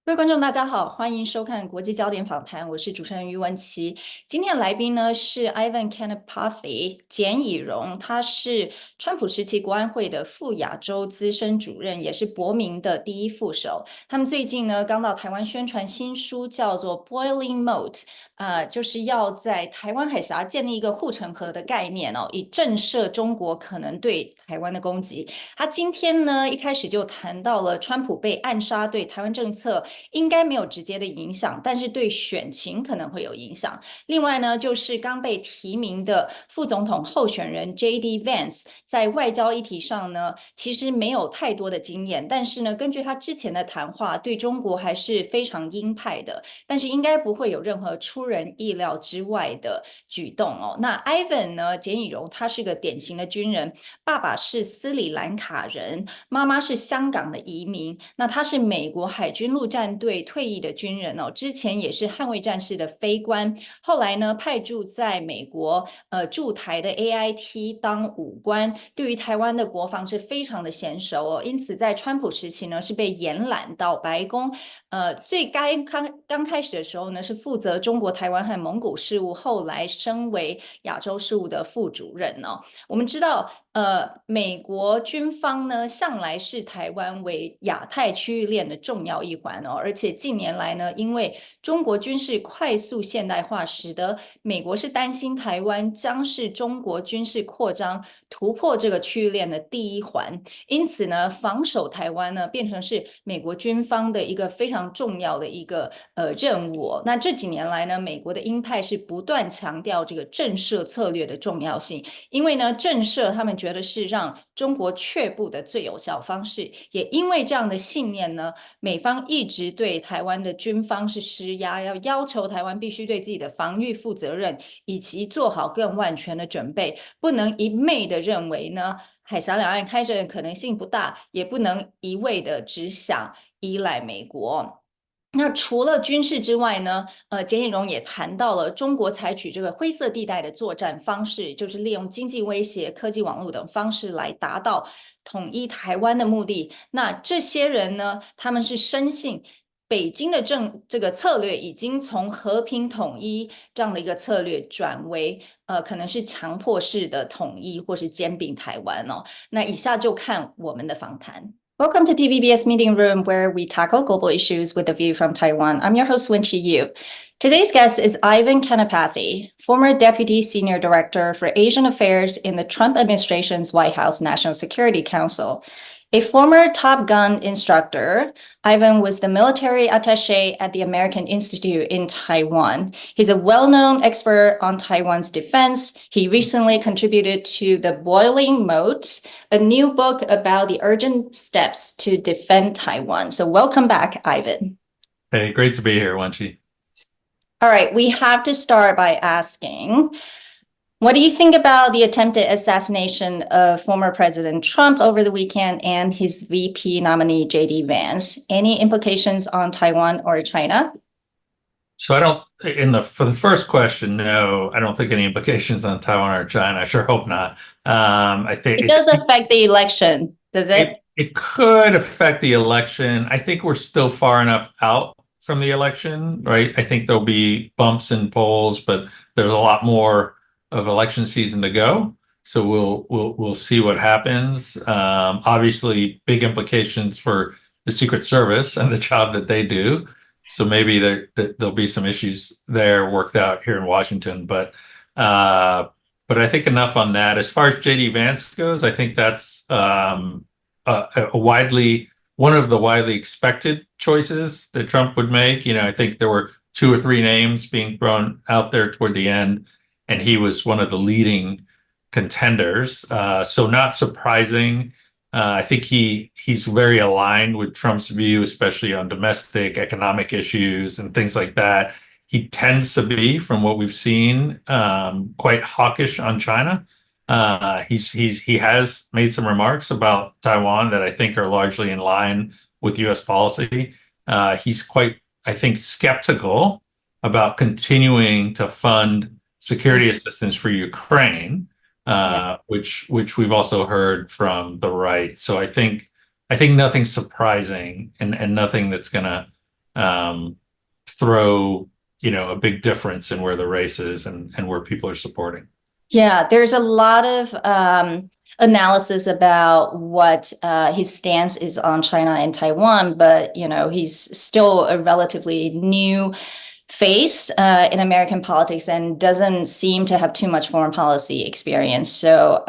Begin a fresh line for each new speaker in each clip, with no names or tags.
各位观众，大家好，欢迎收看国际焦点访谈，我是主持人于文琪。今天的来宾呢是 Ivan Kenapathy 简以荣，他是川普时期国安会的副亚洲资深主任，也是伯明的第一副手。他们最近呢刚到台湾宣传新书，叫做 Boiling Moat，就是要在台湾海峡建立一个护城河的概念哦，以震慑中国可能对台湾的攻击。他今天呢一开始就谈到了川普被暗杀对台湾政策应该没有直接的影响，但是对选情可能会有影响。另外呢，就是刚被提名的副总统候选人 J.D. Vance 在外交议题上呢，其实没有太多的经验，但是呢，根据他之前的谈话，对中国还是非常鹰派的，但是应该不会有任何出人意料之外的举动哦。那 Ivan 呢，简以荣，他是个典型的军人，爸爸是斯里兰卡人，妈妈是香港的移民，那他是美国海军陆战队退役的军人哦，之前也是捍卫战士的飞官，后来呢派驻在美国驻台的 AIT 当武官，对于台湾的国防是非常的娴熟哦，因此在川普时期呢是被延揽到白宫，最刚开始的时候呢是负责中国台湾和蒙古事务，后来升为亚洲事务的副主任哦。我们知道美国军方呢，向来视台湾为亚太区域链的重要一环哦，而且近年来呢，因为中国军事快速现代化，使得美国是担心台湾将是中国军事扩张突破这个区域链的第一环，因此呢，防守台湾呢，变成是美国军方的一个非常重要的一个任务哦。那这几年来呢，美国的鹰派是不断强调这个震慑策略的重要性，因为呢，震慑他们觉得是让中国却步的最有效方式，也因为这样的信念呢，美方一直对台湾的军方是施压，要求台湾必须对自己的防御负责任，以及做好更万全的准备，不能一昧的认为呢，海峡两岸开战的可能性不大，也不能一味的只想依赖美国。那除了军事之外呢，简以荣也谈到了中国采取这个灰色地带的作战方式，就是利用经济威胁、科技网络等方式来达到统一台湾的目的。那这些人呢，他们是深信北京的这个策略已经从和平统一这样的一个策略转为可能是强迫式的统一或是兼并台湾哦。那以下就看我们的访谈。Welcome to Tvbs Meeting Room, where we tackle global issues with a view from Taiwan. I'm your host, Wenqi Yu. Today's guest is Ivan Kenapathy, former Deputy Senior Director for Asian Affairs in the Trump administration's White House National Security Council. A former Top Gun instructor, Ivan was the military attaché at the American Institute in Taiwan. He's a well-known expert on Taiwan's defense. He recently contributed to The Boiling Moat, a new book about the urgent steps to defend Taiwan. So welcome back, Ivan.
Hey, great to be here, Wenqi.
All right, we have to start by asking, what do you think about the attempted assassination of former President Trump over the weekend and his VP nominee, J.D. Vance? Any implications on Taiwan or China?
So for the first question, no, I don't think any implications on Taiwan or China. I sure hope not. I think
it does affect the election, does it?
It could affect the election. I think we're still far enough out from the election, right? I think there'll be bumps in polls, but there's a lot more of election season to go. So we'll see what happens. Obviously, big implications for the Secret Service and the job that they do. So maybe there'll be some issues there worked out here in Washington. But I think enough on that. As far as J.D. Vance goes, I think that's one of the widely expected choices that Trump would make. You know, I think there were 2 or 3 names being thrown out there toward the end, and he was one of the leading contenders. So not surprising. I think he's very aligned with Trump's view, especially on domestic economic issues and things like that. He tends to be, from what we've seen, quite hawkish on China. He has made some remarks about Taiwan that I think are largely in line with U.S. policy. He's quite, I think, skeptical about continuing to fund security assistance for Ukraine, which we've also heard from the right. So I think nothing surprising and nothing that's gonna throw, a big difference in where the race is and where people are supporting.
Yeah, there's a lot of analysis about what his stance is on China and Taiwan, but he's still a relatively new face in American politics and doesn't seem to have too much foreign policy experience. So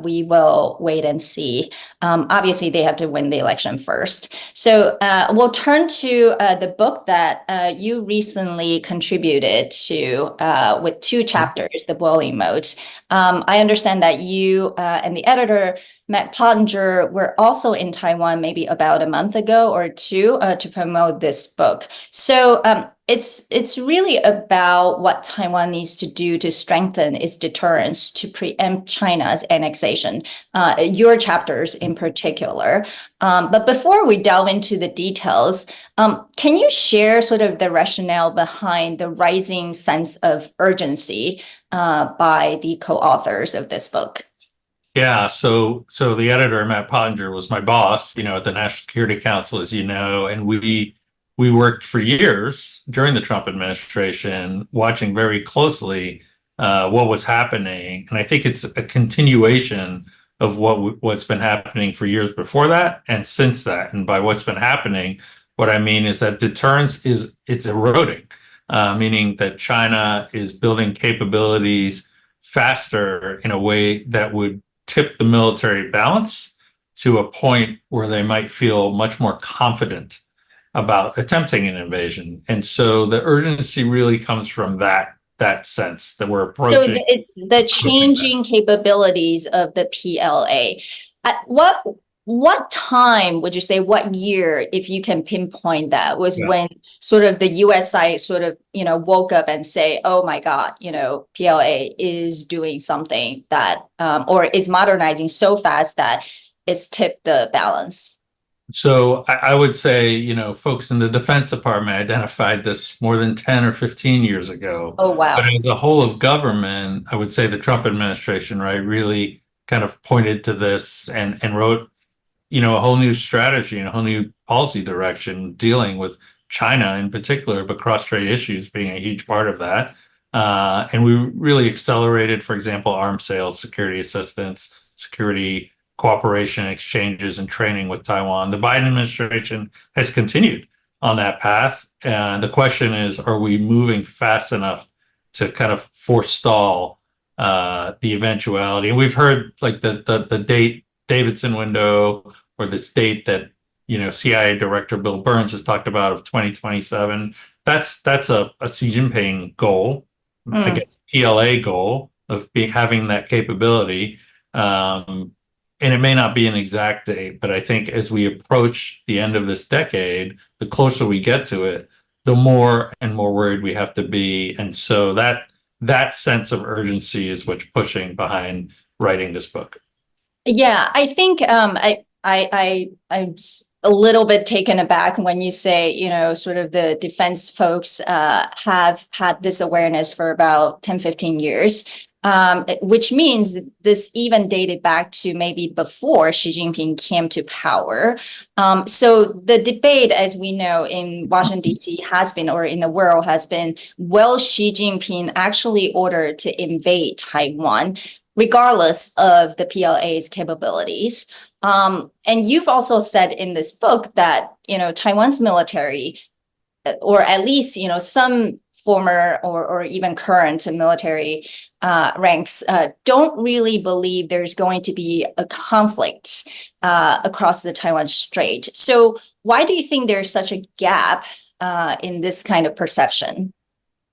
we will wait and see. Obviously, they have to win the election first. So we'll turn to the book that you recently contributed to with 2 chapters, The Boiling Moat. I understand that you and the editor, Matt Pottinger, were also in Taiwan maybe about a month ago or 2 to promote this book. So it's really about what Taiwan needs to do to strengthen its deterrence to preempt China's annexation, your chapters in particular. But before we delve into the details, can you share sort of the rationale behind the rising sense of urgency by the co-authors of this book?
Yeah, so the editor, Matt Pottinger, was my boss, at the National Security Council, as you know, and we worked for years during the Trump administration, watching very closely what was happening. And I think it's a continuation of what's been happening for years before that and since that. And by what's been happening, what I mean is that deterrence it's eroding, meaning that China is building capabilities faster in a way that would tip the military balance to a point where they might feel much more confident about attempting an invasion. And so the urgency really comes from that sense that we're approaching.
So it's the changing capabilities of the PLA. At what time would you say, what year, if you can pinpoint that, was when sort of the US side sort of, woke up and say, oh my God, PLA is doing something that, or is modernizing so fast that it's tipped the balance?
So I would say, folks in the Defense Department identified this more than 10 or 15 years ago.
Oh, wow.
But as a whole of government, I would say the Trump administration, right, really kind of pointed to this and wrote, a whole new strategy and a whole new policy direction dealing with China in particular, but cross-strait issues being a huge part of that. And we really accelerated, for example, arms sales, security assistance, security cooperation, exchanges, and training with Taiwan. The Biden administration has continued on that path. And the question is, are we moving fast enough to kind of forestall the eventuality? And we've heard like the date Davidson window, or this date that CIA Director Bill Burns has talked about of 2027. That's a Xi Jinping goal, I guess PLA goal of having that capability. And it may not be an exact date, but I think as we approach the end of this decade, the closer we get to it, the more and more worried we have to be. And so that sense of urgency is what's pushing behind writing this book.
Yeah, I think I'm a little bit taken aback when you say, sort of the defense folks have had this awareness for about 10, 15 years. Which means this even dated back to maybe before Xi Jinping came to power. So the debate, as we know, in Washington, D.C. has been, or in the world has been, will Xi Jinping actually order to invade Taiwan, regardless of the PLA's capabilities? And you've also said in this book that, Taiwan's military, or at least, some former or even current military ranks don't really believe there's going to be a conflict across the Taiwan Strait. So why do you think there's such a gap in this kind of perception?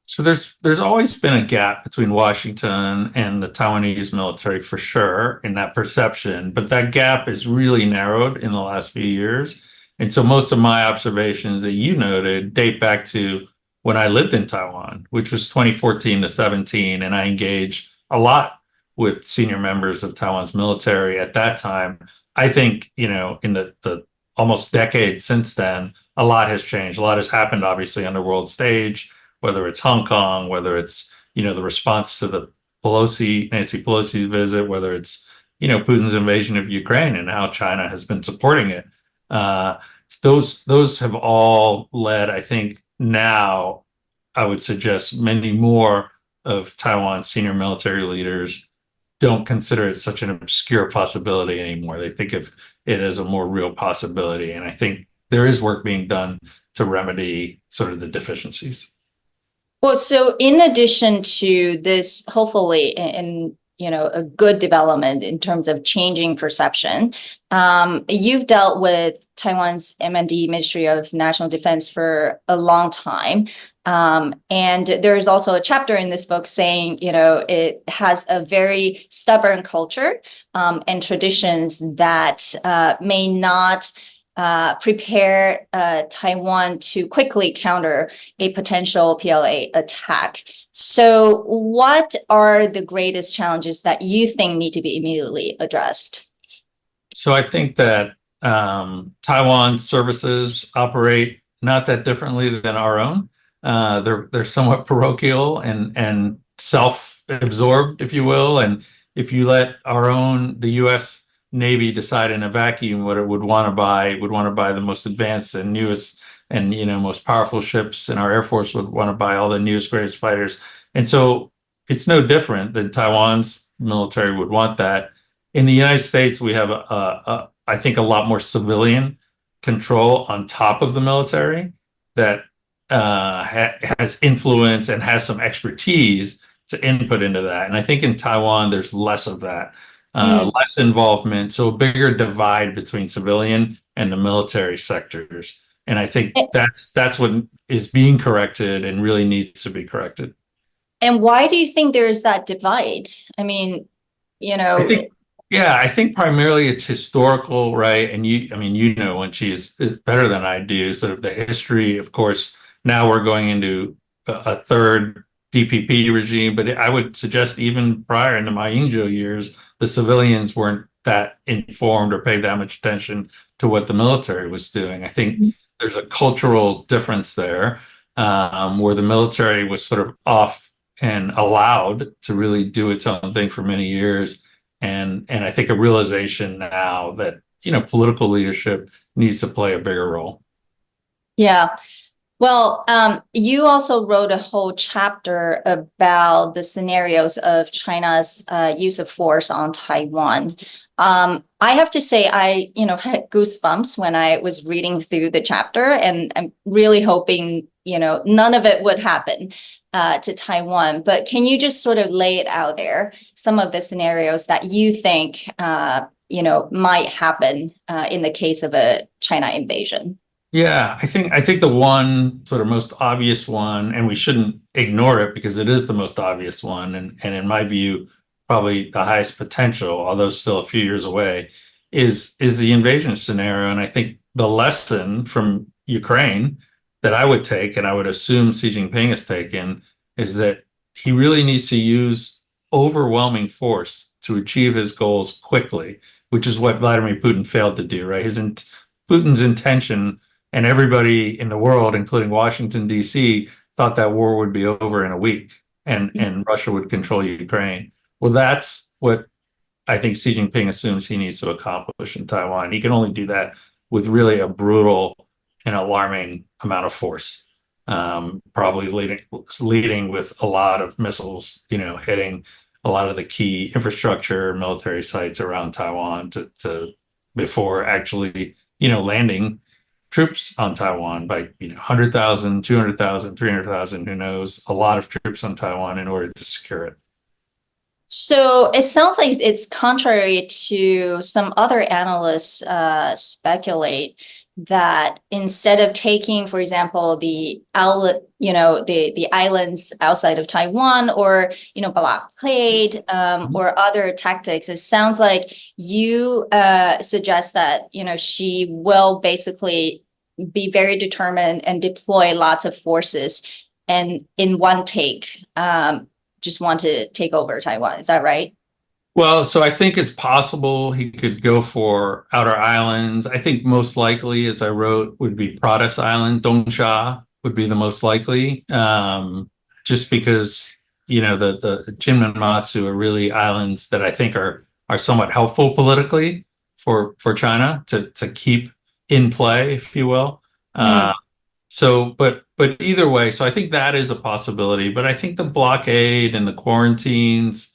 So there's always been a gap between Washington and the Taiwanese military, for sure, in that perception. But that gap is really narrowed in the last few years. And so most of my observations that you noted date back to when I lived in Taiwan, which was 2014 to 17, and I engaged a lot with senior members of Taiwan's military at that time. I think, in the almost decade since then, a lot has changed. A lot has happened, obviously, on the world stage, whether it's Hong Kong, whether it's, the response to the Nancy Pelosi visit, whether it's, Putin's invasion of Ukraine and how China has been supporting it. those have all led, I think now, I would suggest many more of Taiwan's senior military leaders don't consider it such an obscure possibility anymore. They think of it as a more real possibility. And I think there is work being done to remedy sort of the deficiencies.
Well, so in addition to this, hopefully, in a good development in terms of changing perception, you've dealt with Taiwan's MND, Ministry of National Defense, for a long time. And there's also a chapter in this book saying, it has a very stubborn culture and traditions that may not prepare Taiwan to quickly counter a potential PLA attack. So what are the greatest challenges that you think need to be immediately addressed?
So I think that Taiwan services operate not that differently than our own. They're somewhat parochial and self-absorbed, if you will. And if you let the U.S. Navy decide in a vacuum what it would want to buy, the most advanced and newest and most powerful ships, and our Air Force would want to buy all the newest, greatest fighters. And so it's no different than Taiwan's military would want that. In the United States, we have I think a lot more civilian control on top of the military that has influence and has some expertise to input into that. And I think in Taiwan, there's less of that. Less involvement, so a bigger divide between civilian and the military sectors. And I think that's what is being corrected and really needs to be corrected.
And why do you think there's that divide? I mean,
I think primarily it's historical, right? And when she's better than I do, sort of the history. Of course, now we're going into a third DPP regime, but I would suggest even prior in the Ma Ying-jeou years, the civilians weren't that informed or paid that much attention to what the military was doing. I think there's a cultural difference there, where the military was sort of off and allowed to really do its own thing for many years. And I think a realization now that, political leadership needs to play a bigger role.
Yeah. Well, you also wrote a whole chapter about the scenarios of China's use of force on Taiwan. I have to say, I had goosebumps when I was reading through the chapter, and I'm really hoping none of it would happen to Taiwan. But can you just sort of lay it out there, some of the scenarios that you think might happen in the case of a China invasion?
Yeah, I think the one sort of most obvious one, and we shouldn't ignore it because it is the most obvious one, and in my view, probably the highest potential, although still a few years away, is the invasion scenario. And I think the lesson from Ukraine that I would take, and I would assume Xi Jinping has taken, is that he really needs to use overwhelming force to achieve his goals quickly, which is what Vladimir Putin failed to do, right? Putin's intention, and everybody in the world, including Washington, D.C., thought that war would be over in a week and Russia would control Ukraine. Well, that's what I think Xi Jinping assumes he needs to accomplish in Taiwan. He can only do that with really a brutal and alarming amount of force, probably leading with a lot of missiles, hitting a lot of the key infrastructure, military sites around Taiwan to before actually, landing troops on Taiwan by 100,000, 200,000, 300,000, who knows, a lot of troops on Taiwan in order to secure it.
So it sounds like it's contrary to some other analysts speculate that instead of taking, for example, the islands outside of Taiwan, or blockade or other tactics, it sounds like you suggest that she will basically be very determined and deploy lots of forces, and in one take, just want to take over Taiwan. Is that right?
Well, so I think it's possible he could go for outer islands. I think most likely, as I wrote, would be Pratas Island. Dongsha would be the most likely, just because, the Jinmen-Matsu are really islands that I think are somewhat helpful politically for China to keep in play, if you will. But either way, so I think that is a possibility. But I think the blockade and the quarantines,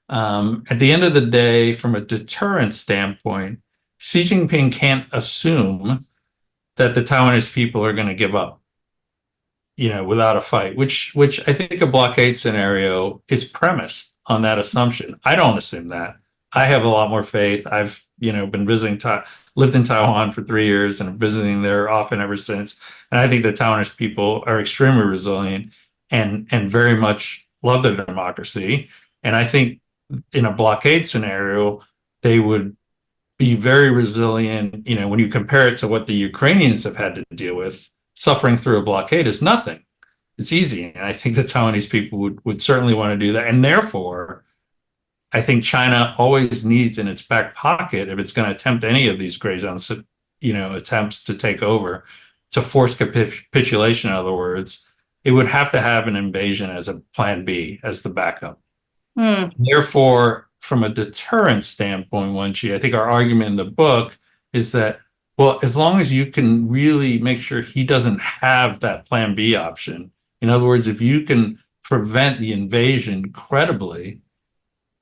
at the end of the day, from a deterrence standpoint, Xi Jinping can't assume that the Taiwanese people are going to give up, without a fight, which I think a blockade scenario is premised on that assumption. I don't assume that. I have a lot more faith. I've, been lived in Taiwan for 3 years and visiting there often ever since. And I think the Taiwanese people are extremely resilient and very much love their democracy. And I think in a blockade scenario, they would be very resilient. When you compare it to what the Ukrainians have had to deal with, suffering through a blockade is nothing. It's easy. And I think the Taiwanese people would certainly want to do that. And therefore, I think China always needs in its back pocket, if it's going to attempt any of these gray zones, attempts to take over, to force capitulation, in other words, it would have to have an invasion as a plan B, as the backup. Therefore, from a deterrence standpoint, Wenqi, I think our argument in the book is that, well, as long as you can really make sure he doesn't have that plan B option, in other words, if you can prevent the invasion credibly,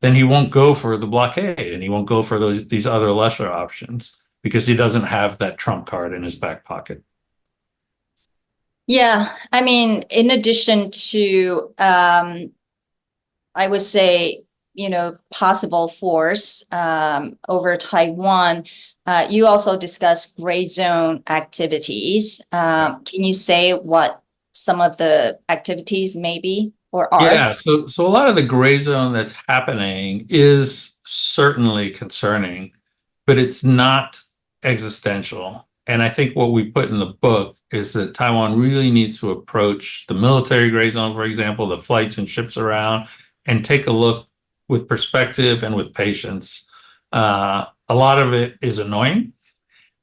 then he won't go for the blockade and he won't go for these other lesser options because he doesn't have that trump card in his back pocket.
Yeah, I mean, in addition to, I would say, possible force over Taiwan, you also discussed gray zone activities. Can you say what some of the activities may be or are?
Yeah, so a lot of the gray zone that's happening is certainly concerning, but it's not existential. And I think what we put in the book is that Taiwan really needs to approach the military gray zone, for example, the flights and ships around, and take a look with perspective and with patience. A lot of it is annoying,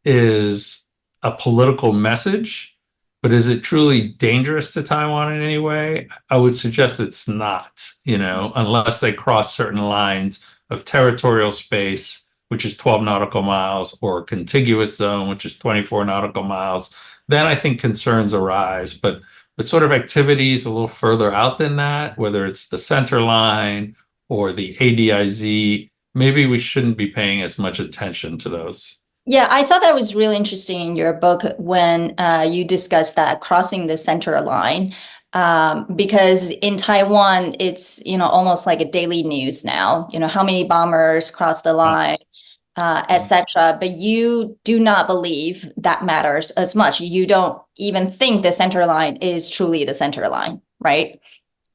is a political message, but is it truly dangerous to Taiwan in any way? I would suggest it's not, unless they cross certain lines of territorial space, which is 12 nautical miles, or contiguous zone, which is 24 nautical miles. Then I think concerns arise. But sort of activities a little further out than that, whether it's the center line or the ADIZ, maybe we shouldn't be paying as much attention to those.
Yeah, I thought that was really interesting in your book when you discussed that crossing the center line, because in Taiwan, it's, almost like a daily news now, how many bombers cross the line, etc. But you do not believe that matters as much. You don't even think the center line is truly the center line, right?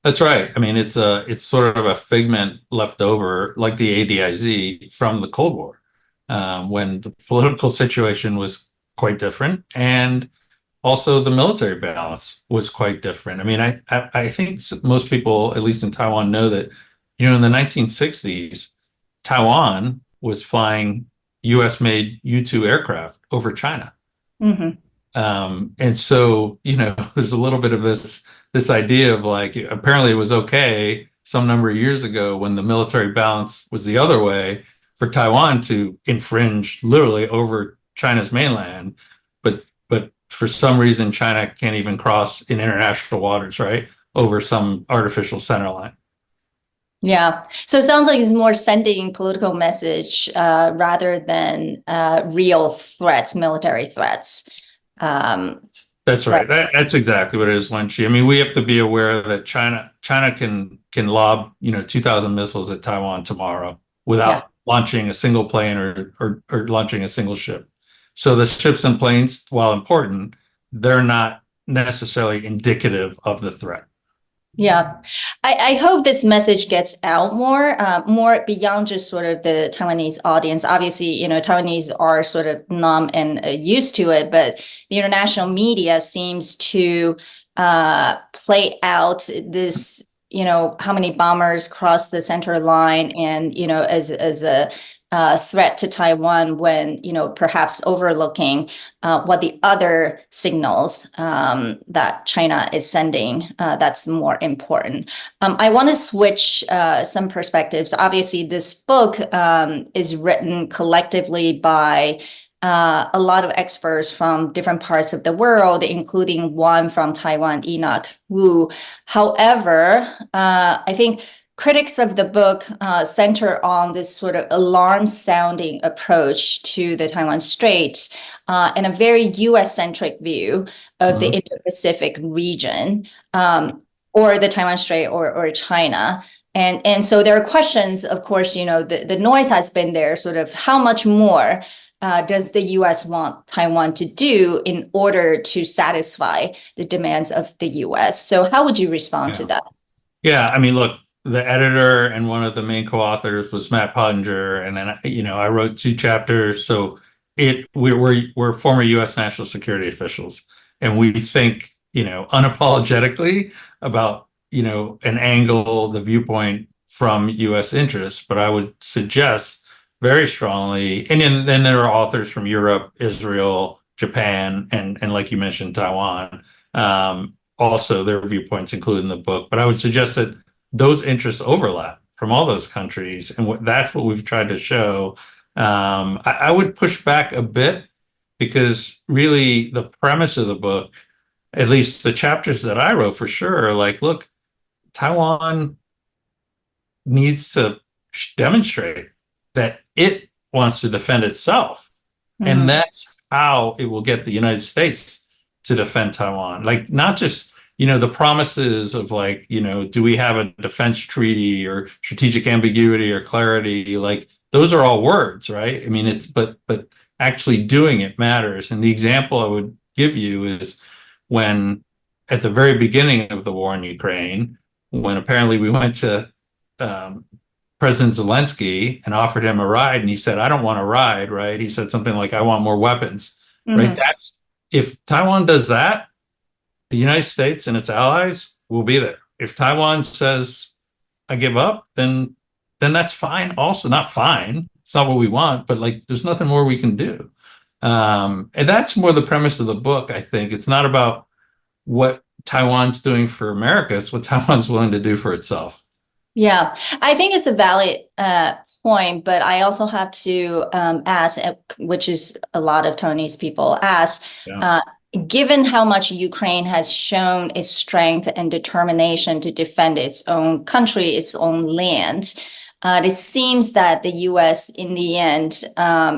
That's right. I mean, it's sort of a figment left over, like the ADIZ, from the Cold War, when the political situation was quite different, and also the military balance was quite different. I mean, I think most people, at least in Taiwan, know that, in the 1960s, Taiwan was flying U.S.-made U-2 aircraft over China. And so, there's a little bit of this idea of like, apparently it was okay some number of years ago when the military balance was the other way for Taiwan to infringe literally over China's mainland. But for some reason, China can't even cross in international waters, right, over some artificial center line.
Yeah. So it sounds like it's more sending political message rather than real threats, military threats.
That's right. That's exactly what it is, Wenqi. I mean, we have to be aware that China can lob 2,000 missiles at Taiwan tomorrow without launching a single plane or launching a single ship. So the ships and planes, while important, they're not necessarily indicative of the threat.
Yeah, I hope this message gets out more beyond just sort of the Taiwanese audience. Obviously, Taiwanese are sort of numb and used to it, but the international media seems to play out this, how many bombers cross the center line and, as a threat to Taiwan when, perhaps overlooking what the other signals that China is sending, that's more important. I want to switch some perspectives. Obviously, this book is written collectively by a lot of experts from different parts of the world, including one from Taiwan, Enoch Wu. However, I think critics of the book center on this sort of alarm-sounding approach to the Taiwan Strait and a very U.S.-centric view of the Indo-Pacific region, or the Taiwan Strait, or China. And so there are questions, of course, the noise has been there, sort of how much more does the U.S. want Taiwan to do in order to satisfy the demands of the U.S.? So how would you respond to that?
Yeah, I mean, look, the editor and one of the main co-authors was Matt Pottinger, and then I wrote 2 chapters. So we're former U.S. national security officials, and we think unapologetically about an angle, the viewpoint from U.S. interests. But I would suggest very strongly, and then there are authors from Europe, Israel, Japan, and like you mentioned, Taiwan. Also, their viewpoints included in the book. But I would suggest that those interests overlap from all those countries, and that's what we've tried to show. I would push back a bit, because really the premise of the book, at least the chapters that I wrote for sure, are like, look, Taiwan needs to demonstrate that it wants to defend itself. And that's how it will get the United States to defend Taiwan. Like, not just, the promises of like, do we have a defense treaty or strategic ambiguity or clarity? Like, those are all words, right? I mean, but actually doing it matters. And the example I would give you is when, at the very beginning of the war in Ukraine, when apparently we went to President Zelensky and offered him a ride, and he said, I don't want a ride, right? He said something like, I want more weapons, right? If Taiwan does that, the United States and its allies will be there. If Taiwan says, I give up, then that's fine. Also, not fine. It's not what we want, but like, there's nothing more we can do. And that's more the premise of the book, I think. It's not about what Taiwan's doing for America. It's what Taiwan's willing to do for itself.
Yeah, I think it's a valid point, but I also have to ask, which is a lot of Taiwanese people ask, given how much Ukraine has shown its strength and determination to defend its own country, its own land, it seems that the U.S. in the end,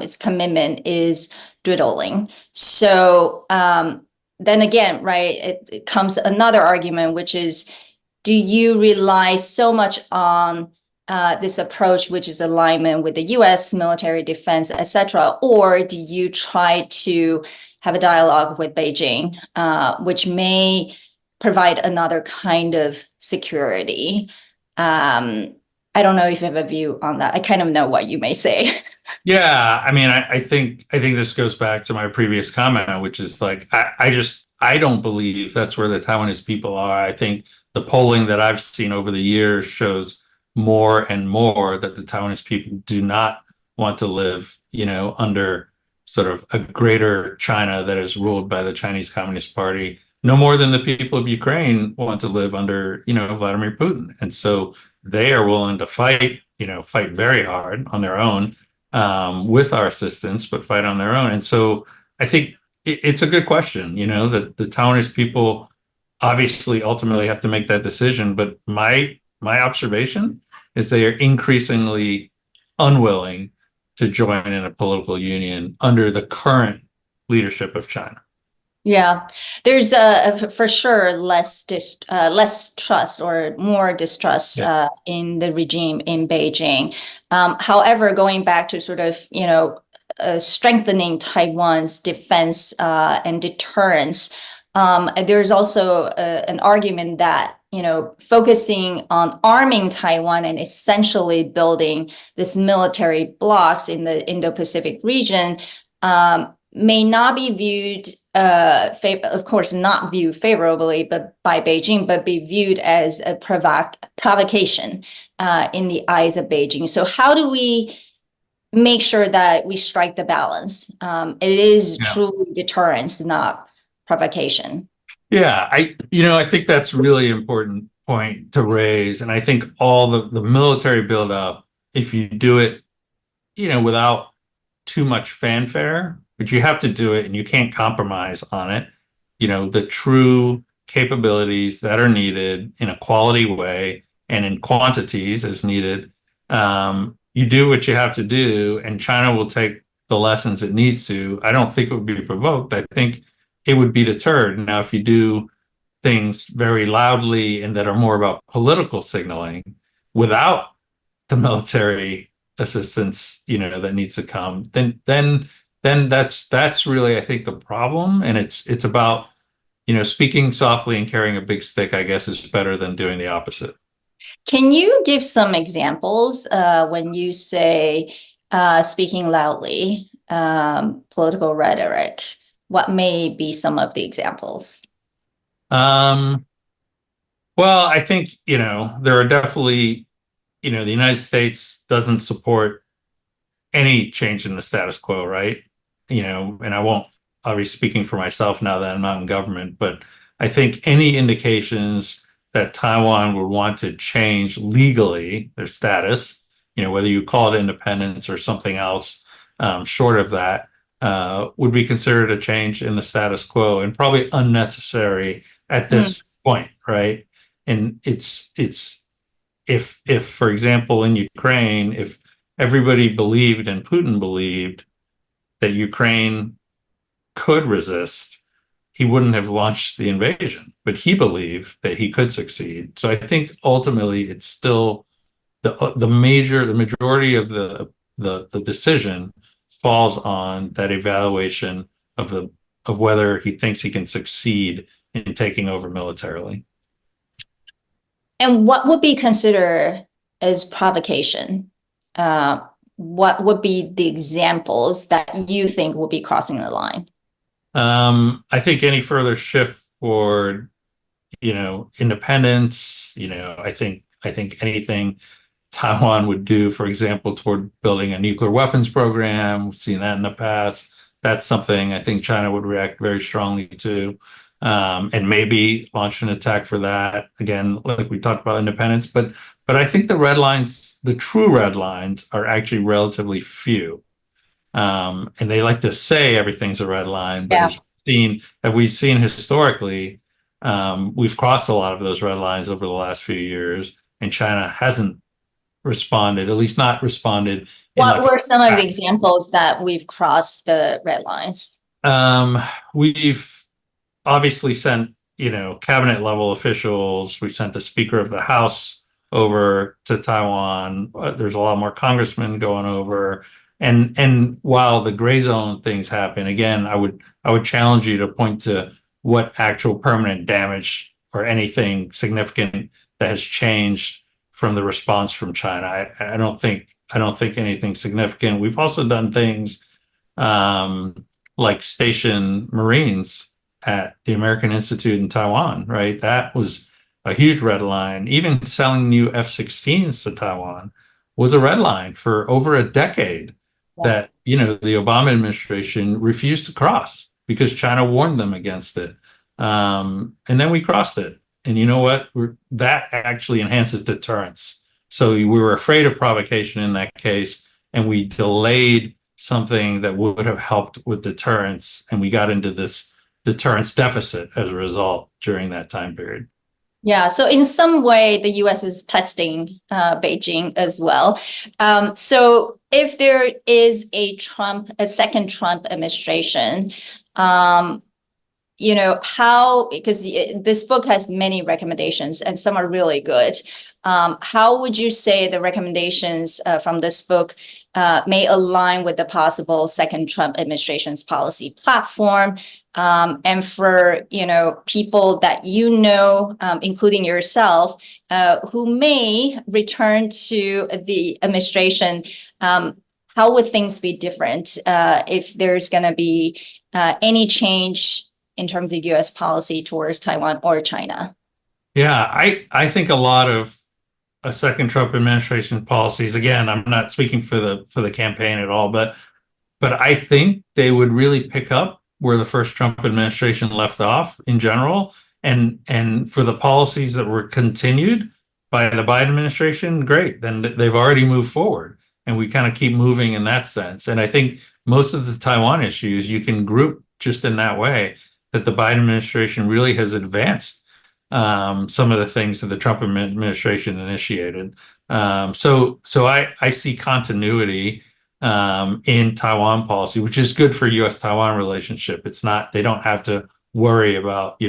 its commitment is dwindling. So then again, right, it comes another argument, which is, do you rely so much on this approach, which is alignment with the U.S. military defense, etc., or do you try to have a dialogue with Beijing, which may provide another kind of security? I don't know if you have a view on that. I kind of know what you may say.
Yeah, I mean, I think this goes back to my previous comment, which is like, I don't believe that's where the Taiwanese people are. I think the polling that I've seen over the years shows more and more that the Taiwanese people do not want to live, under sort of a greater China that is ruled by the Chinese Communist Party, no more than the people of Ukraine want to live under, Vladimir Putin. And so they are willing to fight very hard on their own, with our assistance, but fight on their own. And so I think it's a good question, that the Taiwanese people obviously ultimately have to make that decision. But my observation is they are increasingly unwilling to join in a political union under the current leadership of China.
Yeah, there's for sure less trust or more distrust in the regime in Beijing. However, going back to sort of strengthening Taiwan's defense and deterrence, there's also an argument that focusing on arming Taiwan and essentially building this military blocks in the Indo-Pacific region may not be viewed, of course, not viewed favorably, but by Beijing, but be viewed as a provocation in the eyes of Beijing. So how do we make sure that we strike the balance? It is truly deterrence, not provocation.
Yeah, I think that's a really important point to raise. And I think all the military buildup, if you do it, without too much fanfare, but you have to do it and you can't compromise on it. You know, the true capabilities that are needed in a quality way and in quantities as needed. You do what you have to do, and China will take the lessons it needs to. I don't think it would be provoked. I think it would be deterred. Now, if you do things very loudly and that are more about political signaling without the military assistance, you know, that needs to come, then that's really, I think, the problem. And it's about, you know, speaking softly and carrying a big stick, I guess, is better than doing the opposite.
Can you give some examples when you say speaking loudly, political rhetoric? What may be some of the examples?
Well, I think, you know, there are definitely, you know, the United States doesn't support any change in the status quo, right? You know, and I'll be speaking for myself now that I'm not in government, but I think any indications that Taiwan would want to change legally their status, you know, whether you call it independence or something else, short of that, would be considered a change in the status quo and probably unnecessary at this point, right? And it's if for example in Ukraine, if everybody believed and Putin believed that Ukraine could resist, he wouldn't have launched the invasion, but he believed that he could succeed. So I think ultimately it's still the majority of the decision falls on that evaluation of whether he thinks he can succeed in taking over militarily.
And what would be considered as provocation? What would be the examples that you think will be crossing the line?
I think any further shift toward, you know, independence, you know, I think anything Taiwan would do, for example, toward building a nuclear weapons program, we've seen that in the past. That's something I think China would react very strongly to, and maybe launch an attack for that. Again, like we talked about independence, but I think the red lines, the true red lines, are actually relatively few. And they like to say everything's a red line, but as we've seen historically, we've crossed a lot of those red lines over the last few years, and China hasn't responded, at least not responded.
What were some of the examples that we've crossed the red lines?
We've obviously sent, you know, cabinet level officials. We've sent the Speaker of the House over to Taiwan. There's a lot more congressmen going over. And while the gray zone things happen, again, I would challenge you to point to what actual permanent damage or anything significant that has changed from the response from China. I don't think anything significant. We've also done things like station Marines at the American Institute in Taiwan, right? That was a huge red line. Even selling new F-16s to Taiwan was a red line for over a decade. That, you know, the Obama administration refused to cross because China warned them against it. And then we crossed it. And you know what? That actually enhances deterrence. So we were afraid of provocation in that case, and we delayed something that would have helped with deterrence. And we got into this deterrence deficit as a result during that time period.
Yeah, so in some way, the U.S. is testing Beijing as well. So if there is a second Trump administration, you know, because this book has many recommendations and some are really good. How would you say the recommendations from this book may align with the possible second Trump administration's policy platform? And for, you know, people that you know, including yourself, who may return to the administration, how would things be different if there's going to be any change in terms of U.S. policy towards Taiwan or China?
Yeah, I think a lot of a second Trump administration policies, again, I'm not speaking for the campaign at all, but I think they would really pick up where the first Trump administration left off in general. And for the policies that were continued by the Biden administration, great, then they've already moved forward. And we kind of keep moving in that sense. And I think most of the Taiwan issues you can group just in that way, that the Biden administration really has advanced some of the things that the Trump administration initiated. So I see continuity in Taiwan policy, which is good for U.S.-Taiwan relationship. It's not, they don't have to worry about,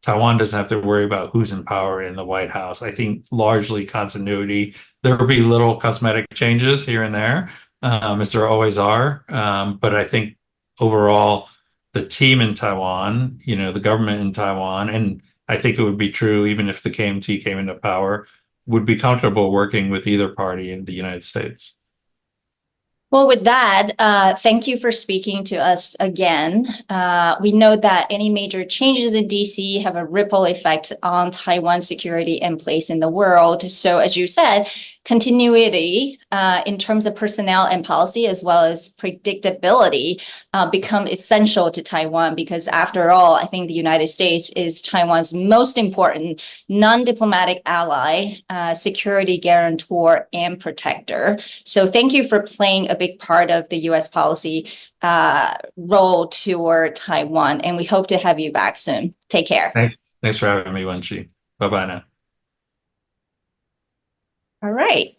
Taiwan doesn't have to worry about who's in power in the White House. I think largely continuity. There will be little cosmetic changes here and there, as there always are. But I think overall, the team in Taiwan, the government in Taiwan, and I think it would be true even if the KMT came into power, would be comfortable working with either party in the United States.
Well, with that, thank you for speaking to us again. We know that any major changes in DC have a ripple effect on Taiwan's security and place in the world. So as you said, continuity in terms of personnel and policy, as well as predictability, become essential to Taiwan, because after all, I think the United States is Taiwan's most important non-diplomatic ally, security guarantor, and protector. So thank you for playing a big part of the U.S. policy role toward Taiwan, and we hope to have you back soon. Take care.
Thanks for having me, Wenqi. Bye-bye now.
All right.